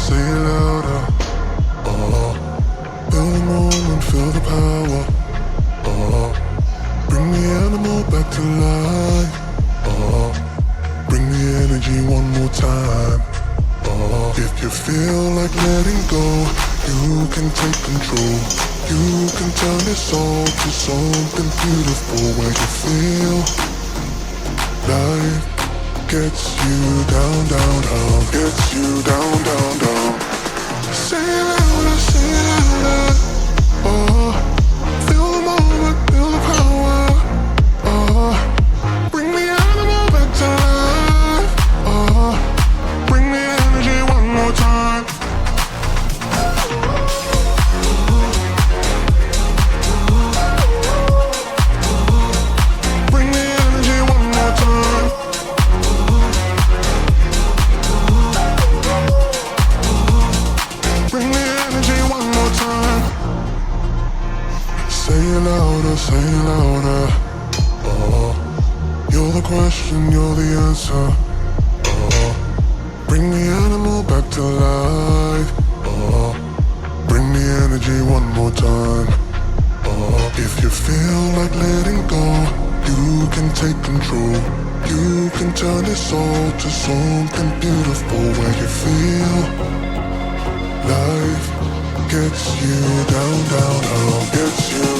say it louder. Feel the moment, feel the power. Bring the animal back to life. Bring the energy one more time. If you feel like letting go, you can take control. You can turn this all to something beautiful where you feel life gets you down, down, down, gets you down, down, down. Say it louder, say it louder. Feel the moment, feel the power. Bring the animal back to life. Bring the energy one more time. Bring the energy one more time. Bring the energy one more time. Say it louder, say it louder. You're the question, you're the answer. Bring the animal back to life. Bring the energy one more time. If you feel like letting go, you can take control. You can turn this all to something beautiful where you feel life gets you down, down, down, gets you